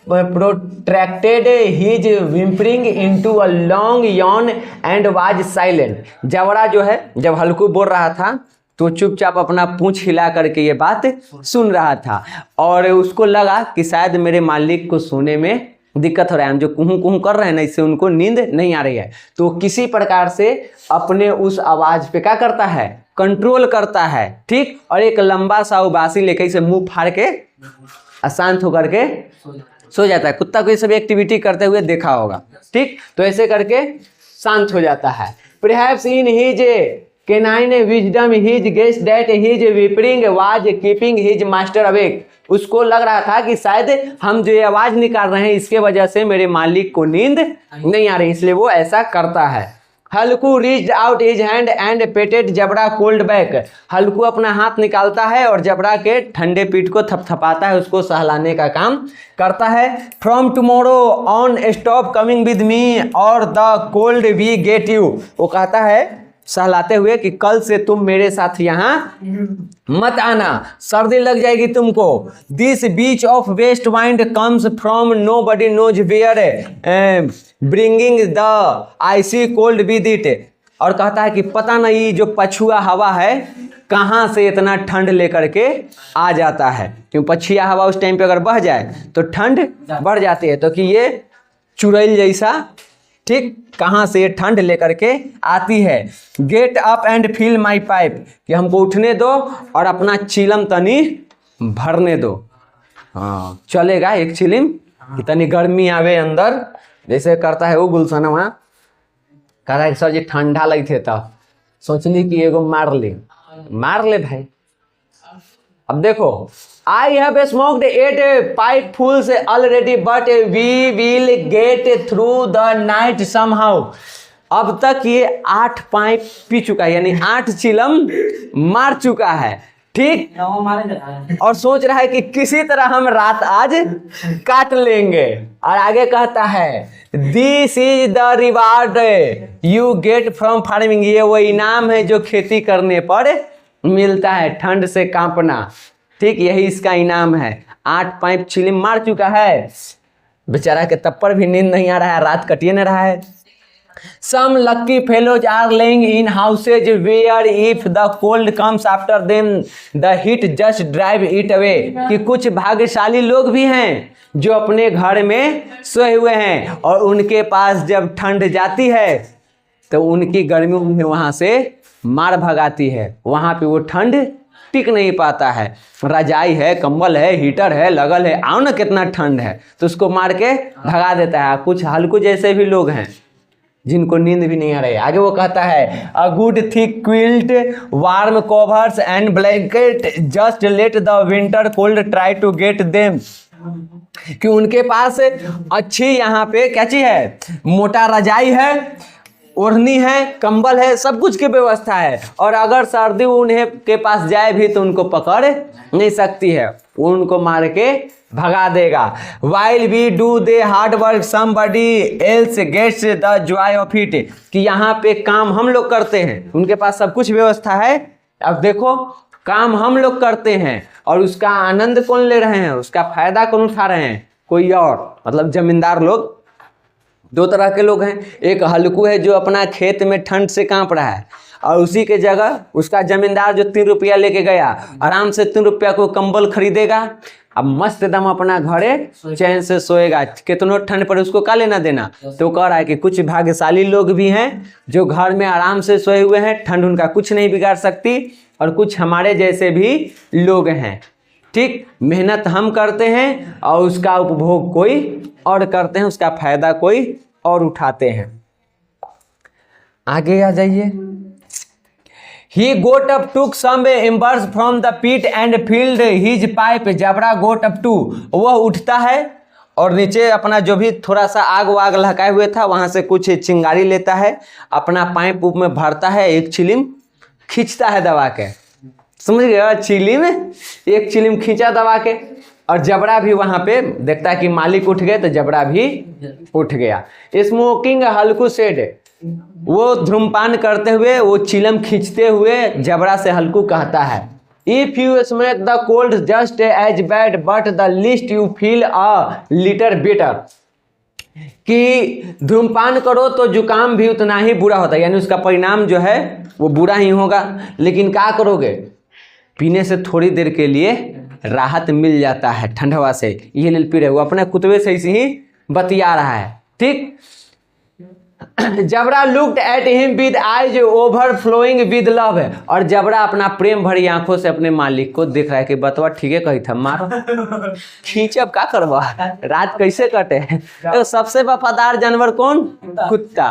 Speaker 1: protracted his whimpering into a long yawn and was silent. Jabra जो है जब हल्कू बोल रहा था तो चुपचाप अपना पूंछ हिला करके ये बात सुन रहा था, और उसको लगा कि शायद मेरे मालिक को सोने में दिक्कत हो रहा है, हम जो कुहू कुहू कर रहे हैं ना, इससे उनको नींद नहीं आ रही है। तो किसी प्रकार से अपने उस आवाज पे क्या करता है, कंट्रोल करता है। ठीक, और एक लंबा सा उबासी लेके इसे मुंह फाड़ के अशांत होकर के सो जाता है। कुत्ता को ये सब एक्टिविटी करते हुए देखा होगा। ठीक, तो ऐसे करके शांत हो जाता है। Perhaps in his canine wisdom his guess that his whimpering was keeping his master awake, उसको लग रहा था कि शायद हम जो ये आवाज निकाल रहे हैं इसके वजह से मेरे मालिक को नींद नहीं आ रही, इसलिए वो ऐसा करता है। Halku reached out his hand and patted Jabra cold back, हल्कू अपना हाथ निकालता है और जबड़ा के ठंडे पीठ को थपथपाता है, उसको सहलाने का काम करता है। From tomorrow on stop coming with me or the cold we get you, वो कहता है सहलाते हुए कि कल से तुम मेरे साथ यहाँ मत आना, सर्दी लग जाएगी तुमको। This bitch of west wind comes from nobody knows where bringing the icy cold with it, और कहता है कि पता नहीं जो पछुआ हवा है कहाँ से इतना ठंड लेकर के आ जाता है, क्यों पछुआ हवा उस टाइम पे अगर बह जाए तो ठंड बढ़ जाती है, तो कि ये चुड़ैल जैसा ठीक कहाँ से ठंड लेकर के आती है। Get up and fill my pipe, कि हमको उठने दो और अपना चिलम तनी भरने दो। हाँ चलेगा एक चिलम, कि तनी गर्मी आवे अंदर, जैसे करता है वो गुलशन वहाँ कह रहा है सर जी ठंडा लगी थे, तब सोचनी कि एगो मार ले भाई। अब देखो, I have smoked 8 pipes already but we will get through the night somehow, अब तक ये 8 पाइप पी चुका है, यानी 8 चिलम मार चुका है। ठीक, और सोच रहा है कि किसी तरह हम रात आज काट लेंगे। और आगे कहता है this is the reward you get from farming, ये वो इनाम है जो खेती करने पर मिलता है, ठंड से कांपना। ठीक, यही इसका इनाम है। 8 पाइप चिलिम मार चुका है, बेचारा के तब पर भी नींद नहीं आ रहा है, रात कटिए नहीं रहा है। Some lucky fellows are laying in houses where if the cold comes after them the heat just drive it away, कि कुछ भाग्यशाली लोग भी हैं जो अपने घर में सोए हुए हैं और उनके पास जब ठंड जाती है तो उनकी गर्मी उन्हें वहाँ से मार भगाती है, वहाँ पे वो ठंड टिक नहीं पाता है। रजाई है, कंबल है, हीटर है, लगल है, आओ ना कितना ठंड है, तो उसको मार के भगा देता है। कुछ हल्कू जैसे भी लोग हैं जिनको नींद भी नहीं आ रही। आगे वो कहता है a good thick quilt warm covers and blanket just let the winter cold try to get them, कि उनके पास अच्छी यहाँ पे क्या चीज है, मोटा रजाई है, ओढ़नी है, कंबल है, सब कुछ की व्यवस्था है, और अगर सर्दी उन्हें के पास जाए भी तो उनको पकड़ नहीं सकती है। वो उनको मार के भगा देगा। While we do the hard work somebody else gets the joy of it, कि यहाँ पे काम हम लोग करते हैं, उनके पास सब कुछ व्यवस्था है। अब देखो काम हम लोग करते हैं और उसका आनंद कौन ले रहे हैं, उसका फायदा कौन उठा रहे हैं, कोई और, मतलब जमींदार लोग। दो तरह के लोग हैं, एक हल्कू है जो अपना खेत में ठंड से कांप रहा है, और उसी के जगह उसका जमींदार जो 3 रुपया लेके गया, आराम से 3 रुपया को कंबल खरीदेगा, अब मस्त एकदम अपना घरे चैन से सोएगा, कितनों ठंड पर उसको का लेना देना। तो कह रहा है कि कुछ भाग्यशाली लोग भी हैं जो घर में आराम से सोए हुए हैं, ठंड उनका कुछ नहीं बिगाड़ सकती, और कुछ हमारे जैसे भी लोग हैं, ठीक, मेहनत हम करते हैं और उसका उपभोग कोई और करते हैं, उसका फायदा कोई और उठाते हैं। आगे आ जाइए। He got up, took some embers from the pit and filled his pipe. Jabra got up to, वह उठता है और नीचे अपना जो भी थोड़ा सा आग वाग लहकाए हुए था वहां से कुछ चिंगारी लेता है, अपना पाइप में भरता है, एक चिलिम खींचता है दबा के, समझ गया, चिलिम एक चिलिम खींचा दबा के, और जबड़ा भी वहां पे देखता है कि मालिक उठ गए तो जबड़ा भी उठ गया। स्मोकिंग हल्कू सेड, वो धूम्रपान करते हुए वो चिलम खींचते हुए जबड़ा से हल्कू कहता है, if you smoke the cold just as bad but the least you feel a little better, कि धूम्रपान करो तो जुकाम भी उतना ही बुरा होता है, यानी उसका परिणाम जो है वो बुरा ही होगा, लेकिन क्या करोगे, पीने से थोड़ी देर के लिए राहत मिल जाता है ठंड हवा से, ये ले पी रहे। वो अपने कुतबे से इसी ही बतिया रहा है, ठीक। Jabra looked at him with eyes overflowing with love, और जबरा अपना प्रेम भरी आंखों से अपने मालिक को देख रहा है कि बतवा ठीक है कही था, मारो खींचब का करवा, रात कैसे कटे। तो सबसे वफादार जानवर कौन, कुत्ता,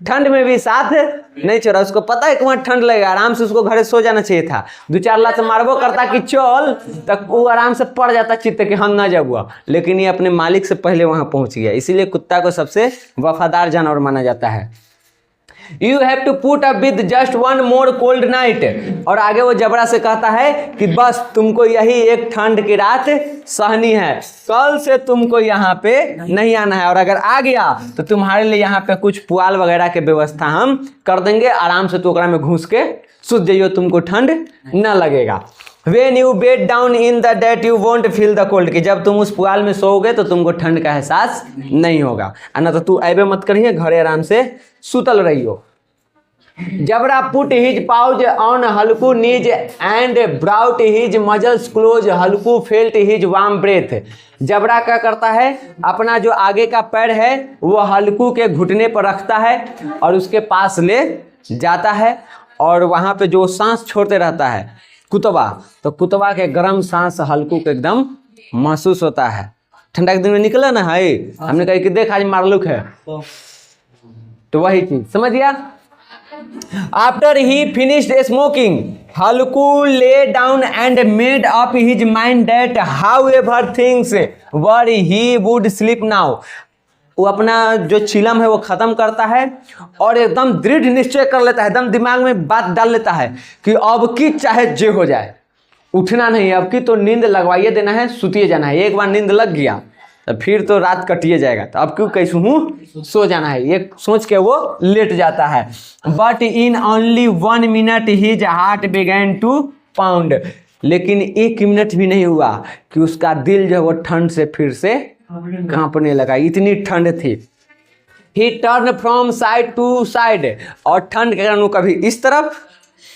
Speaker 1: ठंड में भी साथ नहीं छोड़ा, उसको पता है कि वहाँ ठंड लगेगा, आराम से उसको घरे सो जाना चाहिए था, 2-4 लात मारबो करता कि चल, तक वो आराम से पड़ जाता चित्त कि हम ना जब हुआ, लेकिन ये अपने मालिक से पहले वहाँ पहुँच गया, इसीलिए कुत्ता को सबसे वफादार जानवर माना जाता है। You have to put up with just one more cold night, और आगे वो जबरा से कहता है कि बस तुमको यही एक ठंड की रात सहनी है, कल से तुमको यहाँ पे नहीं आना है, और अगर आ गया तो तुम्हारे लिए यहाँ पे कुछ पुआल वगैरह के व्यवस्था हम कर देंगे, आराम से टोकरा में घुस के सुत जाइयो, तुमको ठंड न लगेगा। When you bed down in the that you won't feel the cold, कि जब तुम उस पुआल में सोओगे तो तुमको ठंड का एहसास नहीं होगा, ना तो तू ऐबे मत करिए, घरे आराम से सुतल रहियो। Jabra put his paws on Halku knees and brought his muzzles close Halku felt his warm breath, Jabra क्या करता है, अपना जो आगे का पैर है वो हल्कू के घुटने पर रखता है और उसके पास ले जाता है, और वहाँ पे जो सांस छोड़ते रहता है कुतबा, तो कुतबा के गर्म सांस हल्कू के एकदम महसूस होता है। ठंडा के दिन में निकला ना है, हमने कहा कि देख आज मारलुक है, तो वही चीज समझ गया। After he finished smoking Halku lay down and made up his mind that how ever things were he would sleep now, वो अपना जो चिलम है वो खत्म करता है और एकदम दृढ़ निश्चय कर लेता है, एकदम दिमाग में बात डाल लेता है कि अब की चाहे जे हो जाए, उठना नहीं, अब की तो नींद लगवाइए देना है, सुतिए जाना है, एक बार नींद लग गया तो फिर तो रात कटिए जाएगा, तो अब क्यों कैसे हूँ सो जाना है, ये सोच के वो लेट जाता है। But in only 1 minute his heart began to pound, लेकिन 1 मिनट भी नहीं हुआ कि उसका दिल जो है वो ठंड से फिर से कांपने लगा, इतनी ठंड थी। He turn from side to side, और ठंड के कारण वो कभी इस तरफ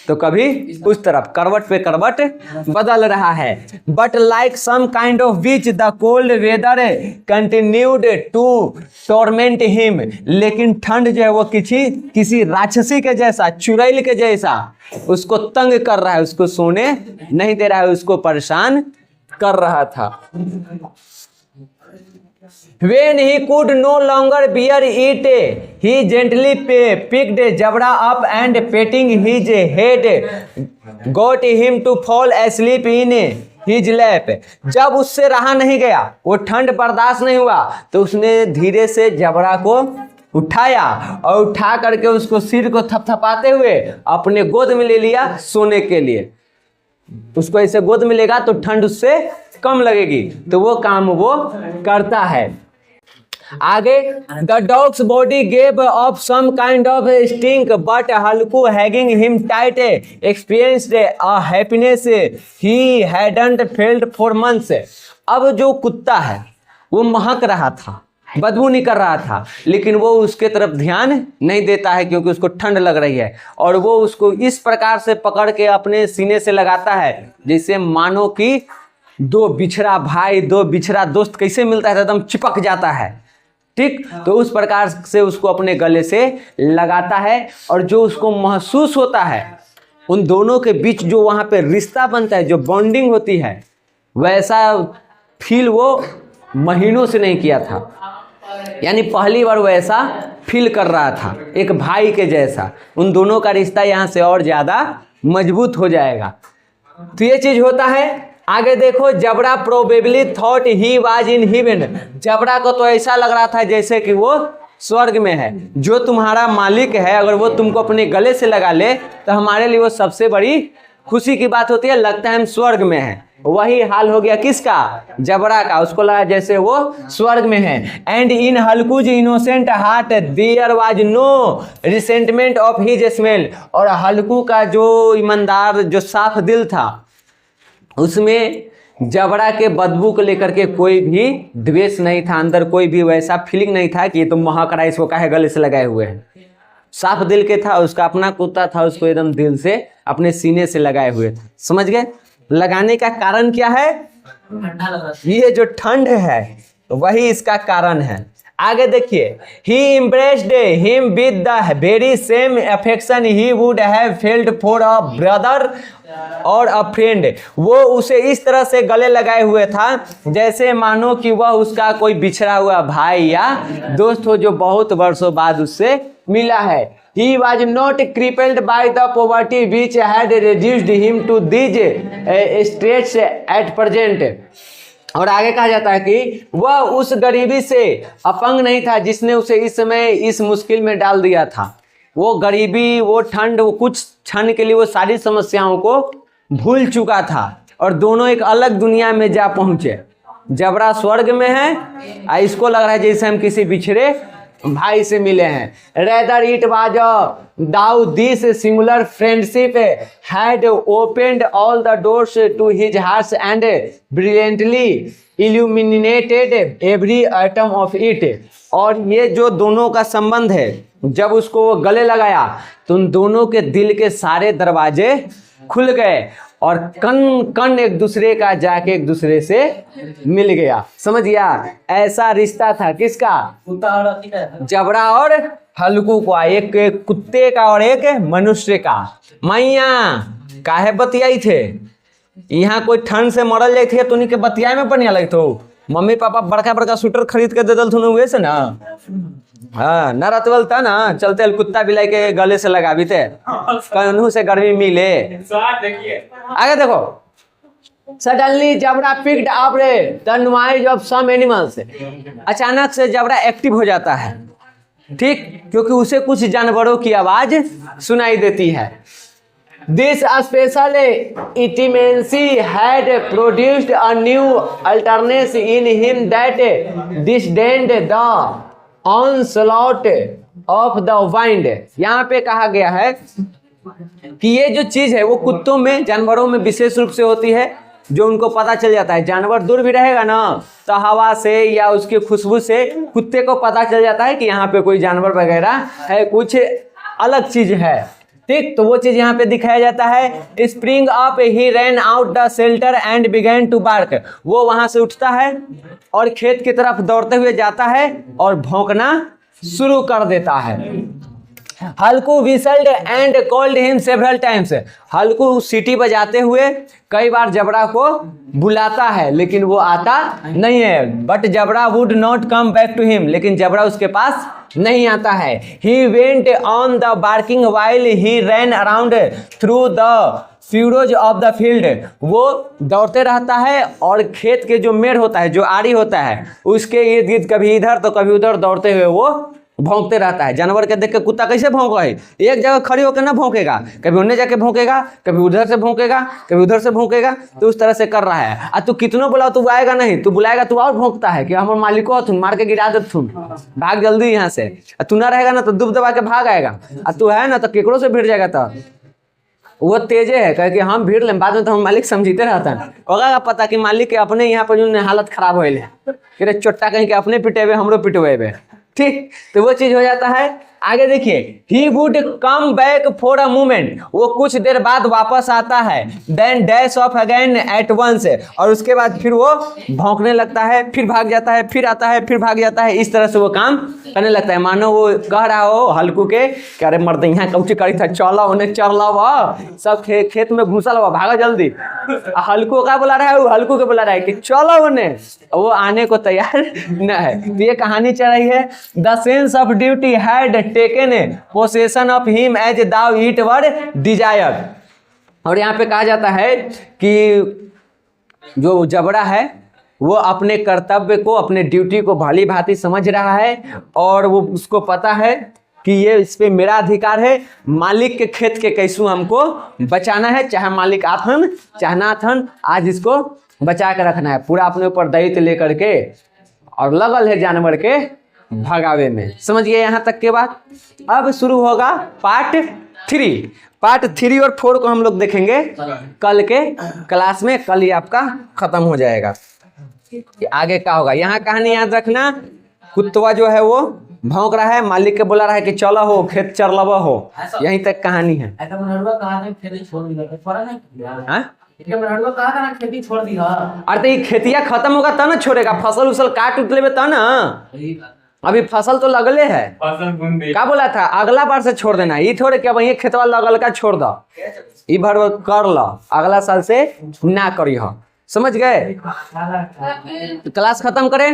Speaker 1: तो कभी उस तरफ करवट पे करवट बदल रहा है। But like some kind of witch the cold weather continued to torment him, लेकिन ठंड जो है वो किसी राक्षसी के जैसा, चुड़ैल के जैसा उसको तंग कर रहा है, उसको सोने नहीं दे रहा है, उसको परेशान कर रहा था। When he could no longer bear it, he gently picked Jabra up and patting his head, got him to fall asleep in his lap. जब उससे रहा नहीं गया, वो ठंड बर्दाश्त नहीं हुआ, तो उसने धीरे से जबरा को उठाया और उठा करके उसको सिर को थपथपाते हुए अपने गोद में ले लिया सोने के लिए। उसको ऐसे गोद में लेगा तो ठंड उससे कम लगेगी तो वो काम वो करता है। आगे, the dog's body gave off some kind of stink but Halku hugging him tight experienced a happiness he hadn't felt for months. अब जो कुत्ता है वो महक रहा था, बदबू नहीं कर रहा था, लेकिन वो उसके तरफ ध्यान नहीं देता है क्योंकि उसको ठंड लग रही है, और वो उसको इस प्रकार से पकड़ के अपने सीने से लगाता है जैसे मानो कि दो बिछड़ा भाई, दो बिछड़ा दोस्त कैसे मिलता है एकदम चिपक जाता है, ठीक। तो उस प्रकार से उसको अपने गले से लगाता है, और जो उसको महसूस होता है उन दोनों के बीच जो वहाँ पे रिश्ता बनता है, जो बॉन्डिंग होती है, वैसा फील वो महीनों से नहीं किया था। यानी पहली बार वो ऐसा फील कर रहा था, एक भाई के जैसा। उन दोनों का रिश्ता यहाँ से और ज़्यादा मजबूत हो जाएगा। तो ये चीज़ होता है। आगे देखो, जबड़ा probably thought he was in heaven. जबड़ा को तो ऐसा लग रहा था जैसे कि वो स्वर्ग में है। जो तुम्हारा मालिक है अगर वो तुमको अपने गले से लगा ले तो हमारे लिए वो सबसे बड़ी खुशी की बात होती है, लगता है हम स्वर्ग में हैं। वही हाल हो गया किसका? जबड़ा का। उसको लगा जैसे वो स्वर्ग में है। And in हल्कूज innocent heart there was no resentment of his smell. और हल्कू का जो ईमानदार, जो साफ दिल था, उसमें जबड़ा के बदबू को लेकर के कोई भी द्वेष नहीं था, अंदर कोई भी वैसा फीलिंग नहीं था कि ये तो महक रहा है, इसको काहे गले से लगाए हुए हैं। साफ दिल के था, उसका अपना कुत्ता था, उसको एकदम दिल से अपने सीने से लगाए हुए थे। समझ गए? लगाने का कारण क्या है? ये जो ठंड है वही इसका कारण है। आगे देखिए, he impressed him with the very same affection he would have felt for a brother or a friend. वो उसे इस तरह से गले लगाए हुए था जैसे मानो कि वह उसका कोई बिछड़ा हुआ भाई या दोस्त हो जो बहुत वर्षों बाद उससे मिला है। He was not crippled by the poverty which had reduced him to these straits at present। और आगे कहा जाता है कि वह उस गरीबी से अपंग नहीं था जिसने उसे इस समय इस मुश्किल में डाल दिया था। वो गरीबी, वो ठंड, वो कुछ क्षण के लिए वो सारी समस्याओं को भूल चुका था और दोनों एक अलग दुनिया में जा पहुंचे। जबड़ा स्वर्ग में है, इसको लग रहा है जैसे हम किसी बिछड़े भाई से मिले हैं। Rather it was though this singular friendship had opened all the doors to his heart and brilliantly illuminated every atom of it. और ये जो दोनों का संबंध है, जब उसको वो गले लगाया तो उन दोनों के दिल के सारे दरवाजे खुल गए और कन कन एक दूसरे का जाके एक दूसरे से मिल गया। समझ गया? ऐसा रिश्ता था किसका? जबड़ा और हल्कू का, एक कुत्ते का और एक मनुष्य का। मैया काहे बतियाई थे? यहाँ कोई ठंड से मरल जाए थे तो उनके बतियाए में बढ़िया लगे तो मम्मी पापा बड़का बड़का स्वेटर खरीद के दे दल थुन हुए से ना। हाँ, न रतवल था ना, चलते कुत्ता बिलाई के गले से लगा भी थे कन्हू से गर्मी मिले। आगे देखो, suddenly Jabra picked up the noise of some animals. अचानक से जबड़ा एक्टिव हो जाता है, ठीक, क्योंकि उसे कुछ जानवरों की आवाज सुनाई देती है। This special intimacy had produced a new alertness in him that disdained the onslaught of the wind। यहाँ पे कहा गया है कि ये जो चीज है वो कुत्तों में, जानवरों में विशेष रूप से होती है, जो उनको पता चल जाता है। जानवर दूर भी रहेगा ना तो हवा से या उसकी खुशबू से कुत्ते को पता चल जाता है कि यहाँ पे कोई जानवर वगैरह है, कुछ अलग चीज है, ठीक। तो वो चीज यहाँ पे दिखाया जाता है। Spring up he ran out the shelter and began to bark. वो वहां से उठता है और खेत की तरफ दौड़ते हुए जाता है और भौंकना शुरू कर देता है। Halku whistled and called him several times. Halku सीटी बजाते हुए कई बार जबड़ा को बुलाता है लेकिन वो आता नहीं है। But Jabra would not come back to him. लेकिन जबड़ा उसके पास नहीं आता है। He went on the barking while he ran around through the furrows of the field. वो दौड़ते रहता है और खेत के जो मेड़ होता है, जो आड़ी होता है, उसके इर्द गिर्द कभी इधर तो कभी उधर दौड़ते हुए वो भौंकते रहता है। जानवर के देख के कुत्ता कैसे भौंक है, एक जगह खड़ी होकर ना भौंकेगा, कभी उन्हें जाके भौंकेगा, कभी उधर से भौंकेगा, कभी उधर से भौंकेगा, तो उस तरह से कर रहा है। और तू कितनों बुलाओ तू आएगा नहीं, तू बुलाएगा तू और भौंकता है कि हमारे मालिक हो, तुम मार के गिरा दे, तुम भाग जल्दी यहाँ से। तू ना रहेगा ना तो दुब दबा के भाग आएगा, और तू है ना तो केकड़ों से भिड़ जाएगा। तो वो तेजे है कह कि हम भीड़ लें, बाद में तो हम मालिक समझते रहता है। होगा पता कि मालिक के अपने यहाँ पर जो हालत खराब होले कि चोट्टा कहीं के अपने पिटेबे हमरो पिटवेबे, ठीक। तो वो चीज हो जाता है। आगे देखिए, he would come back for a moment, वो कुछ देर बाद वापस आता है। Then dash off again at once, और उसके बाद फिर वो भौंकने लगता है, फिर भाग जाता है, फिर आता है, फिर भाग जाता है। इस तरह से वो काम करने लगता है। मानो वो कह रहा हो हल्कू के कि अरे मर्द यहाँ कौची करी था, चला उन्हें चला हुआ सब खेत में घुसल हुआ, भागा जल्दी। हल्कू का बुला रहा है, वो हल्कू के बुला रहा है कि चलो उन्हें, वो आने को तैयार न है। तो ये कहानी चल रही है, the sense of duty had taken possession of him as though it were desire. और यहाँ पे कहा जाता है कि जो जबड़ा है वो अपने कर्तव्य को, अपने ड्यूटी को भली भांति समझ रहा है, और वो उसको पता है कि ये इस पे मेरा अधिकार है। मालिक के खेत के कैसू हमको बचाना है, चाहे मालिक आथन चाहे ना आथन, आज इसको बचा के रखना है। पूरा अपने ऊपर दायित्व लेकर के और लगल है जानवर के भगावे में। समझ गए यहाँ तक के बाद? अब शुरू होगा पार्ट 3। पार्ट 3 और 4 को हम लोग देखेंगे कल के क्लास में। कल ही आपका खत्म हो जाएगा। आगे क्या होगा यहाँ कहानी याद रखना। कुत्ता जो है वो भौंक रहा है, मालिक के बोला रहा है कि चलो हो खेत चरलवा हो, यहीं तक कहानी है। अरे तो ये खेतिया खत्म होगा तब ना छोड़ेगा, फसल उसल काट उठ लेबे तब ना। अभी फसल तो लगले है, क्या बोला था अगला बार से छोड़ देना, ये थोड़े क्या वही खेतवा लगल का छोड़ दो, ये भर कर लो, अगला साल से ना करी हो। समझ गए? क्लास खत्म करें।